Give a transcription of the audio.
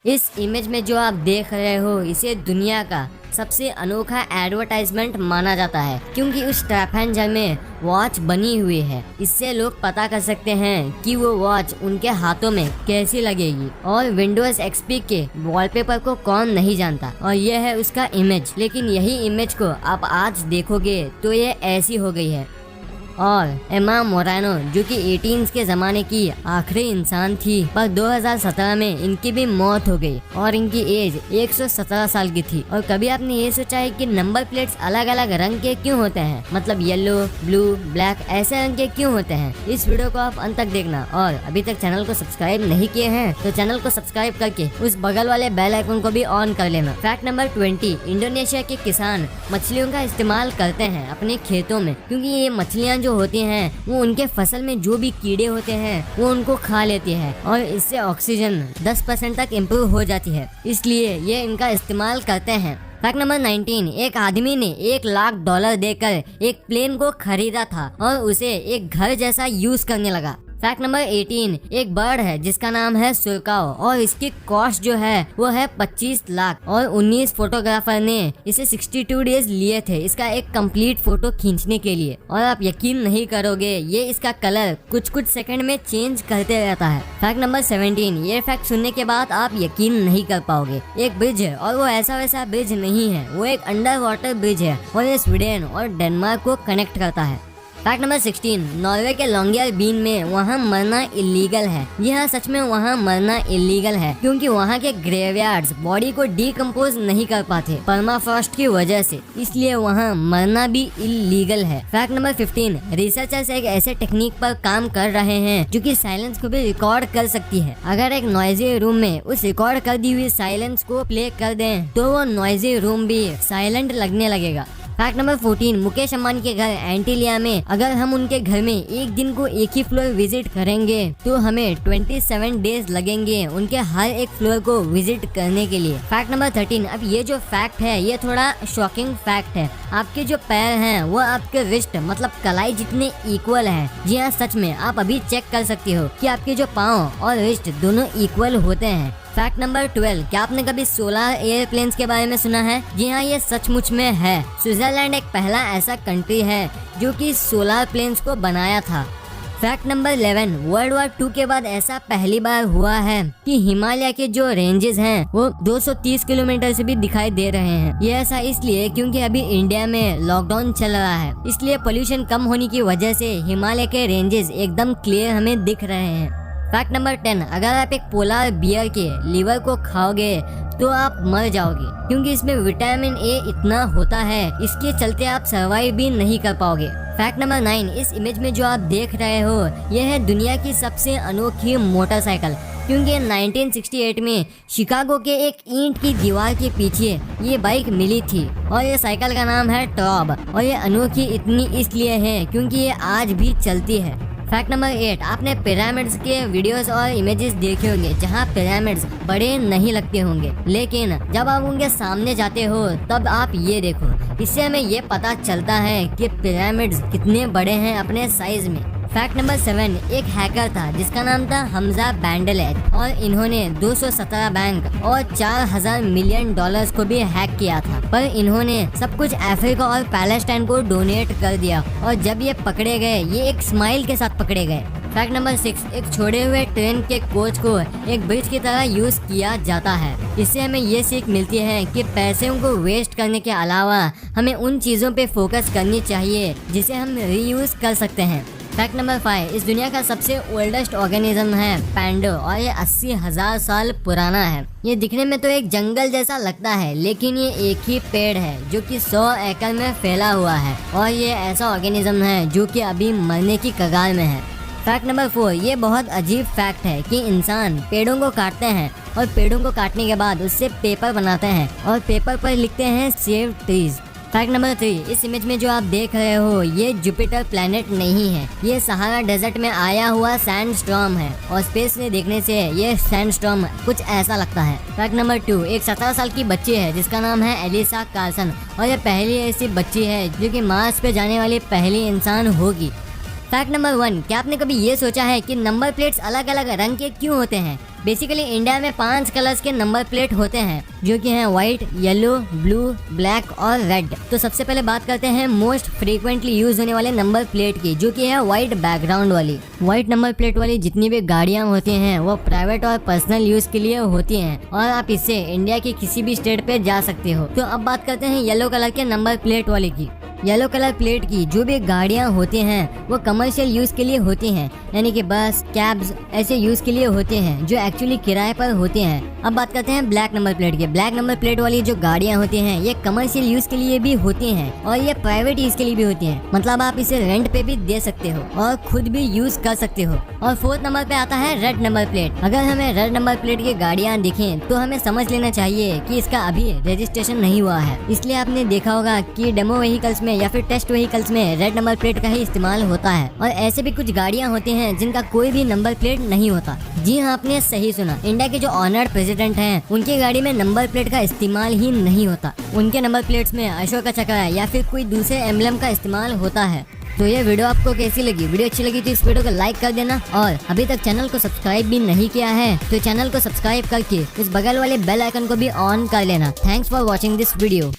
इस इमेज में जो आप देख रहे हो इसे दुनिया का सबसे अनोखा एडवर्टाइजमेंट माना जाता है, क्योंकि उस ट्रैपेंजर में वॉच बनी हुई है। इससे लोग पता कर सकते हैं कि वो वॉच उनके हाथों में कैसी लगेगी। और विंडोज एक्सपी के वॉलपेपर को कौन नहीं जानता, और ये है उसका इमेज। लेकिन यही इमेज को आप आज देखोगे तो ये ऐसी हो गई है। और एमा मोरानो जो कि 18 के ज़माने की आखिरी इंसान थी, पर 2017 में इनकी भी मौत हो गई और इनकी एज 117 साल की थी। और कभी आपने ये सोचा है कि नंबर प्लेट्स अलग अलग रंग के क्यों होते हैं? मतलब येलो, ब्लू, ब्लैक ऐसे रंग के क्यों होते हैं? इस वीडियो को आप अंत तक देखना, और अभी तक चैनल को सब्सक्राइब नहीं किए हैं तो चैनल को सब्सक्राइब करके उस बगल वाले बेल आइकन को भी ऑन कर लेना। फैक्ट नंबर 20, इंडोनेशिया के किसान मछलियों का इस्तेमाल करते हैं अपने खेतों में, क्योंकि ये मछलियाँ जो होती हैं वो उनके फसल में जो भी कीड़े होते हैं वो उनको खा लेती है, और इससे ऑक्सीजन 10% तक इम्प्रूव हो जाती है, इसलिए ये इनका इस्तेमाल करते हैं। फैक्ट नंबर 19, एक आदमी ने $1,00,000 देकर एक प्लेन को खरीदा था और उसे एक घर जैसा यूज करने लगा। फैक्ट नंबर 18, एक बर्ड है जिसका नाम है सुरकाओ, और इसकी कॉस्ट जो है वो है 25 लाख, और 19 फोटोग्राफर ने इसे 62 डेज लिए थे इसका एक कंप्लीट फोटो खींचने के लिए। और आप यकीन नहीं करोगे, ये इसका कलर कुछ कुछ सेकंड में चेंज करते रहता है। फैक्ट नंबर 17, ये फैक्ट सुनने के बाद आप यकीन नहीं कर पाओगे। एक ब्रिज है, और वो ऐसा वैसा ब्रिज नहीं है, वो एक अंडर वाटर ब्रिज है, और ये स्वीडन और डेनमार्क को कनेक्ट करता है। फैक्ट नंबर 16, नॉर्वे के लॉन्गियरबीन में वहाँ मरना इलीगल है। जी हाँ, सच में वहाँ मरना इलीगल है, क्योंकि वहाँ के ग्रेवयार्ड्स बॉडी को डिकम्पोज नहीं कर पाते परमाफ्रॉस्ट की वजह से, इसलिए वहाँ मरना भी इलीगल है। फैक्ट नंबर 15, रिसर्चर्स एक ऐसे टेक्निक पर काम कर रहे हैं जो कि साइलेंस को भी रिकॉर्ड कर सकती है। अगर एक नॉइजी रूम में उस रिकॉर्ड कर दी हुई साइलेंस को प्ले कर दें तो वो नॉइजी रूम भी साइलेंट लगने लगेगा। फैक्ट नंबर 14, मुकेश अंबानी के घर एंटीलिया में अगर हम उनके घर में एक दिन को एक ही फ्लोर विजिट करेंगे तो हमें 27 डेज लगेंगे उनके हर एक फ्लोर को विजिट करने के लिए। फैक्ट नंबर 13, अब ये जो फैक्ट है ये थोड़ा शॉकिंग फैक्ट है। आपके जो पैर हैं वो आपके रिस्ट मतलब कलाई जितने इक्वल हैं। जी हाँ, सच में आप अभी चेक कर सकती हो कि आपके जो पाँव और रिस्ट दोनों इक्वल होते हैं। फैक्ट नंबर 12, क्या आपने कभी सोलर एयरप्लेन्स के बारे में सुना है? जी हाँ, ये सचमुच में है। स्विट्जरलैंड एक पहला ऐसा कंट्री है जो कि सोलर प्लेन्स को बनाया था। फैक्ट नंबर 11, वर्ल्ड वॉर 2 के बाद ऐसा पहली बार हुआ है कि हिमालय के जो रेंजेस हैं वो 230 किलोमीटर से भी दिखाई दे रहे हैं। ये ऐसा इसलिए क्योंकि अभी इंडिया में लॉकडाउन चल रहा है, इसलिए पोल्यूशन कम होने की वजह से हिमालय के रेंजेस एकदम क्लियर हमें दिख रहे हैं। फैक्ट नंबर 10, अगर आप एक पोलार बियर के लीवर को खाओगे तो आप मर जाओगे, क्योंकि इसमें विटामिन ए इतना होता है, इसके चलते आप सर्वाइव भी नहीं कर पाओगे। फैक्ट नंबर 9, इस इमेज में जो आप देख रहे हो यह है दुनिया की सबसे अनोखी मोटरसाइकिल, क्योंकि 1968 में शिकागो के एक ईंट की दीवार के पीछे ये बाइक मिली थी, और ये साइकिल का नाम है टॉब, और ये अनोखी इतनी इसलिए है क्योंकि ये आज भी चलती है। फैक्ट नंबर 8, आपने पिरामिड्स के वीडियोस और इमेजेस देखे होंगे जहाँ पिरामिड्स बड़े नहीं लगते होंगे, लेकिन जब आप उनके सामने जाते हो तब आप ये देखो, इससे हमें ये पता चलता है कि पिरामिड्स कितने बड़े हैं अपने साइज में। फैक्ट नंबर 7, एक हैकर था जिसका नाम था हमजा बैंडलेज, और इन्होंने 217 बैंक और $4,000 मिलियन को भी हैक किया था, पर इन्होंने सब कुछ अफ्रीका और पैलेस्टाइन को डोनेट कर दिया, और जब ये पकड़े गए ये एक स्माइल के साथ पकड़े गए। फैक्ट नंबर 6, एक छोड़े हुए ट्रेन के कोच को एक ब्रिज की तरह यूज किया जाता है। इससे हमें ये सीख मिलती है कि पैसे को वेस्ट करने के अलावा हमें उन चीज़ों पे फोकस करनी चाहिए जिसे हम रीयूज कर सकते हैं। फैक्ट नंबर 5, इस दुनिया का सबसे ओल्डेस्ट ऑर्गेनिज्म है पैंडो, और ये 80,000 साल पुराना है। ये दिखने में तो एक जंगल जैसा लगता है, लेकिन ये एक ही पेड़ है जो कि 100 एकड़ में फैला हुआ है, और ये ऐसा ऑर्गेनिज्म है जो कि अभी मरने की कगार में है। फैक्ट नंबर 4, ये बहुत अजीब फैक्ट है कि इंसान पेड़ों को काटते हैं, और पेड़ों को काटने के बाद उससे पेपर बनाते हैं, और पेपर पर लिखते हैं सेव ट्रीज। फैक्ट नंबर 3, इस इमेज में जो आप देख रहे हो ये जुपिटर प्लैनेट नहीं है, ये सहारा डेजर्ट में आया हुआ सैंडस्टॉर्म है, और स्पेस से देखने से ये सैंडस्टॉर्म कुछ ऐसा लगता है। फैक्ट नंबर 2, एक 17 साल की बच्ची है जिसका नाम है एलिसा कार्सन, और ये पहली ऐसी बच्ची है जो कि मार्स पे जाने वाली पहली इंसान होगी। फैक्ट नंबर 1, क्या आपने कभी ये सोचा है कि नंबर प्लेट्स अलग अलग रंग के क्यों होते हैं? बेसिकली इंडिया में 5 कलर्स के नंबर प्लेट होते हैं जो कि हैं व्हाइट, येलो, ब्लू, ब्लैक और रेड। तो सबसे पहले बात करते हैं मोस्ट फ्रीक्वेंटली यूज होने वाले नंबर प्लेट की, जो कि है व्हाइट बैकग्राउंड वाली। व्हाइट नंबर प्लेट वाली जितनी भी गाड़ियां होती हैं वो प्राइवेट और पर्सनल यूज के लिए होती हैं और आप इससे इंडिया के किसी भी स्टेट पे जा सकते हो। तो अब बात करते हैं येलो कलर के नंबर प्लेट वाली की। येलो कलर प्लेट की जो भी गाड़ियां होती हैं वो कमर्शियल यूज के लिए होती हैं, यानी कि बस, कैब्स ऐसे यूज के लिए होते हैं जो एक्चुअली किराए पर होते हैं। अब बात करते हैं ब्लैक नंबर प्लेट की। ब्लैक नंबर प्लेट वाली जो गाड़ियां होती हैं ये कमर्शियल यूज के लिए भी होती हैं और ये प्राइवेट यूज के लिए भी होती हैं, मतलब आप इसे रेंट पे भी दे सकते हो और खुद भी यूज कर सकते हो। और 4th नंबर पे आता है रेड नंबर प्लेट। अगर हमें रेड नंबर प्लेट की गाड़ियां दिखें तो हमें समझ लेना चाहिए कि इसका अभी रजिस्ट्रेशन नहीं हुआ है, इसलिए आपने देखा होगा कि डेमो व्हीकल्स में या फिर टेस्ट व्हीकल्स में रेड नंबर प्लेट का ही इस्तेमाल होता है। और ऐसे भी कुछ गाड़ियां होती हैं जिनका कोई भी नंबर प्लेट नहीं होता। जी हाँ, आपने सही सुना, इंडिया के जो ऑनर्ड प्रेसिडेंट हैं उनकी गाड़ी में नंबर प्लेट का इस्तेमाल ही नहीं होता। उनके नंबर प्लेट्स में अशोक चक्र या फिर कोई दूसरे एम्बलम का इस्तेमाल होता है। तो ये वीडियो आपको कैसी लगी? वीडियो अच्छी लगी तो इस वीडियो को लाइक कर देना और अभी तक चैनल को सब्सक्राइब भी नहीं किया है तो चैनल को सब्सक्राइब करके इस बगल वाले बेल आइकन को भी ऑन कर लेना। Thanks for watching this video.